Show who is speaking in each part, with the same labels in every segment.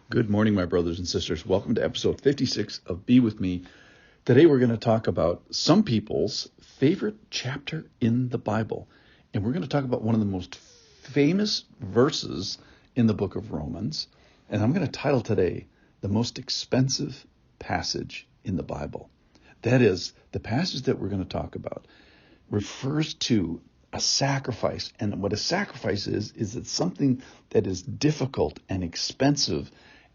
Speaker 1: Good morning, my brothers and sisters. Welcome to episode 56 of Be With Me. Today we're going to talk about some people's favorite chapter in the Bible. And we're going to talk about one of the most famous verses in the book of Romans. And I'm going to title today, The Most Expensive Passage in the Bible. That is, the passage that we're going to talk about refers to a sacrifice. And what a sacrifice is it's something that is difficult and expensive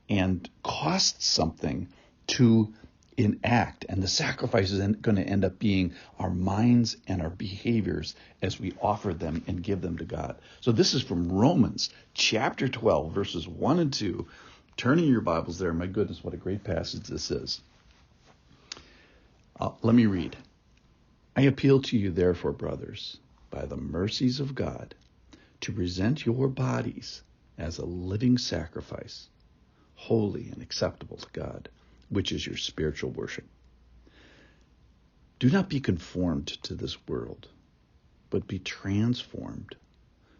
Speaker 1: and costs something to enact. And the sacrifice is going to end up being our minds and our behaviors as we offer them and give them to God. So this is from Romans chapter 12, verses 1 and 2. Turn in your Bibles there. My goodness, what a great passage this is. Let me read. I appeal to you, therefore, brothers, by the mercies of God, to present your bodies as a living sacrifice, holy and acceptable to God, which is your spiritual worship. Do not be conformed to this world, but be transformed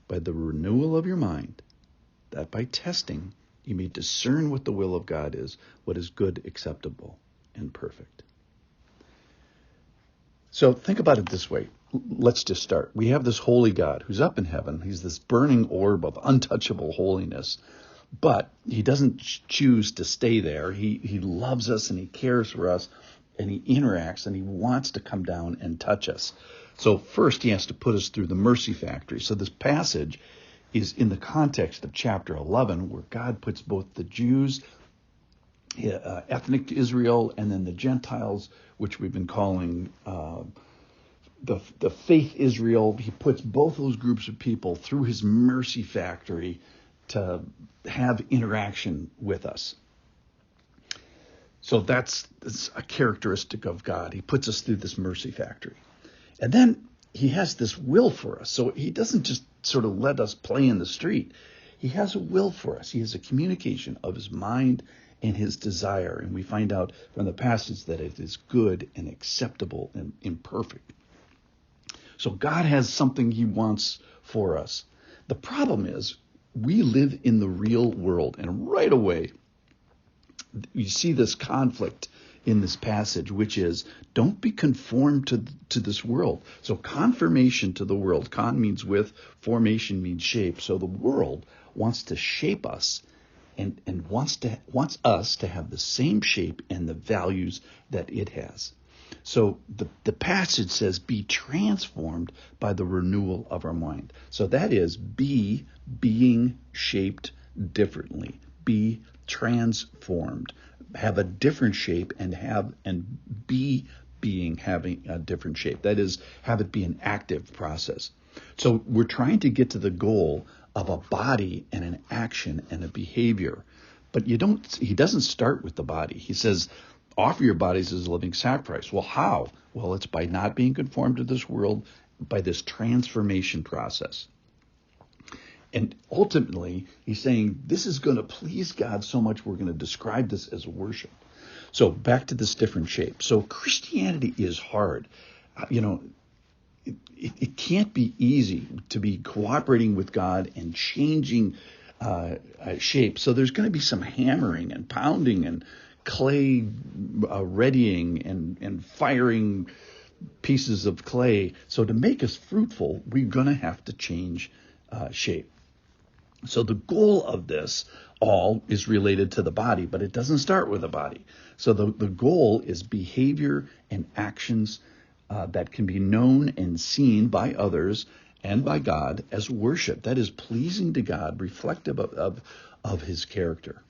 Speaker 1: by the renewal of your mind, that by testing you may discern what the will of God is, what is good, acceptable, and perfect. So think about it this way. Let's just start. We have this holy God who's up in heaven. He's this burning orb of untouchable holiness. But he doesn't choose to stay there. He loves us and he cares for us and he interacts and he wants to come down and touch us. So first he has to put us through the mercy factory. So this passage is in the context of chapter 11, where God puts both the Jews, ethnic Israel, and then the Gentiles, which we've been calling the faith Israel. He puts both those groups of people through his mercy factory to have interaction with us. So that's a characteristic of God. He puts us through this mercy factory. And then he has this will for us. So he doesn't just sort of let us play in the street. He has a will for us. He has a communication of his mind and his desire. And we find out from the passage that it is good and acceptable and imperfect. So God has something he wants for us. The problem is, we live in the real world, and right away, you see this conflict in this passage, which is, don't be conformed to this world. So conformation to the world, con means with, formation means shape. So the world wants to shape us and wants us to have the same shape and the values that it has. So the passage says, be transformed by the renewal of our mind. So that is being shaped differently. Be transformed. Have a different shape and be being having a different shape. That is, have it be an active process. So we're trying to get to the goal of a body and an action and a behavior. But he doesn't start with the body. He says, offer your bodies as a living sacrifice. Well, how? Well, it's by not being conformed to this world, by this transformation process. And ultimately, he's saying this is going to please God so much we're going to describe this as worship. So back to this different shape. So Christianity is hard. It can't be easy to be cooperating with God and changing shape. So there's going to be some hammering and pounding and clay readying and firing pieces of clay. So to make us fruitful, we're going to have to change shape. So the goal of this all is related to the body, but it doesn't start with the body. So the goal is behavior and actions that can be known and seen by others and by God as worship. That is pleasing to God, reflective of his character.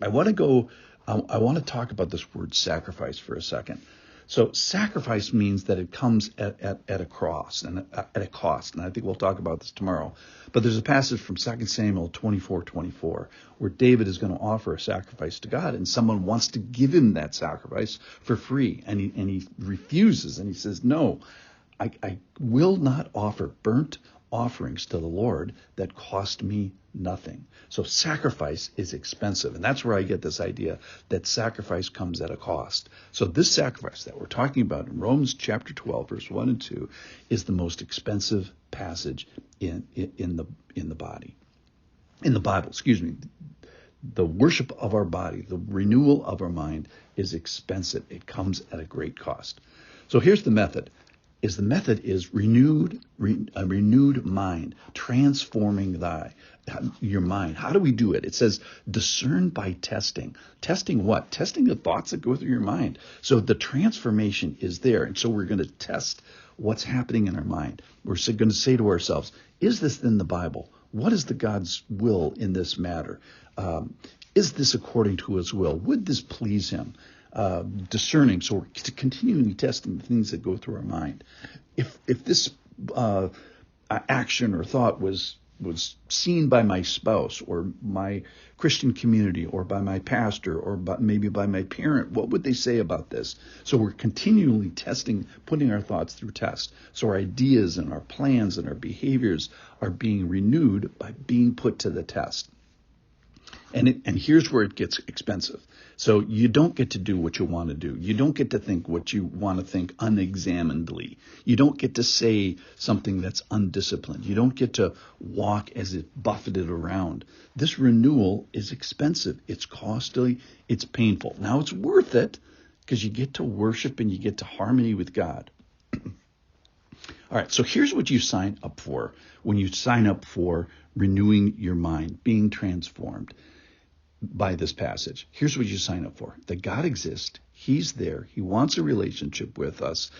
Speaker 1: I want to talk about this word sacrifice for a second. So sacrifice means that it comes at a cost, and I think we'll talk about this tomorrow. But there's a passage from 2 Samuel 24:24 where David is going to offer a sacrifice to God, and someone wants to give him that sacrifice for free, and he refuses, and he says, "No, I will not offer burnt offerings to the Lord that cost me nothing." So sacrifice is expensive. And that's where I get this idea that sacrifice comes at a cost. So this sacrifice that we're talking about in Romans chapter 12, verse 1 and 2 is the most expensive passage in the Bible. the worship of our body, the renewal of our mind is expensive. It comes at a great cost. So here's the method. The method is a renewed mind, transforming your mind. How do we do it? It says discern by testing. Testing what? Testing the thoughts that go through your mind. So the transformation is there. And so we're going to test what's happening in our mind. We're going to say to ourselves, is this in the Bible? What is the God's will in this matter? Is this according to his will? Would this please him? Discerning, so we're continually testing the things that go through our mind. If this action or thought was seen by my spouse or my Christian community or by my pastor or maybe by my parent, what would they say about this? So we're continually testing, putting our thoughts through test. So our ideas and our plans and our behaviors are being renewed by being put to the test. And here's where it gets expensive. So you don't get to do what you want to do. You don't get to think what you want to think unexaminedly. You don't get to say something that's undisciplined. You don't get to walk as if buffeted around. This renewal is expensive. It's costly. It's painful. Now it's worth it because you get to worship and you get to harmony with God. All right, so here's what you sign up for when you sign up for renewing your mind, being transformed by this passage. Here's what you sign up for. That God exists. He's there. He wants a relationship with us.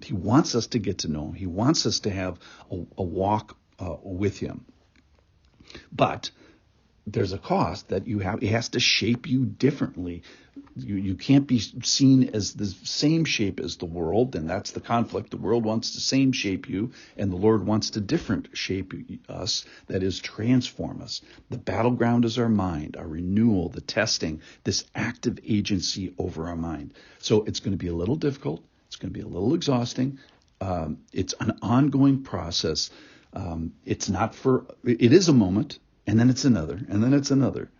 Speaker 1: He wants us to get to know him. He wants us to have a walk with him. But there's a cost that you have. It has to shape you differently. You can't be seen as the same shape as the world, and that's the conflict. The world wants to same shape you, and the Lord wants to different shape us, that is, transform us. The battleground is our mind, our renewal, the testing, this active agency over our mind. So it's going to be a little difficult. It's going to be a little exhausting. It's an ongoing process. It is a moment, and then it's another, and then it's another.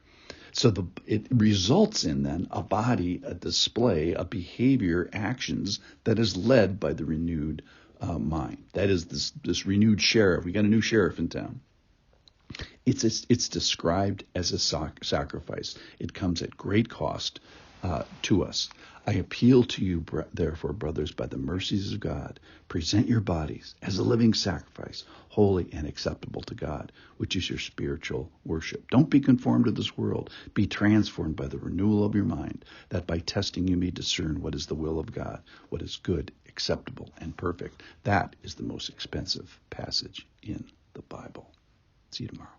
Speaker 1: So it results in then a body, a display, a behavior, actions that is led by the renewed mind. That is this renewed sheriff. We got a new sheriff in town. It's described as a sacrifice. It comes at great cost to us. I appeal to you, therefore, brothers, by the mercies of God, present your bodies as a living sacrifice, holy and acceptable to God, which is your spiritual worship. Don't be conformed to this world. Be transformed by the renewal of your mind, that by testing you may discern what is the will of God, what is good, acceptable, and perfect. That is the most expensive passage in the Bible. See you tomorrow.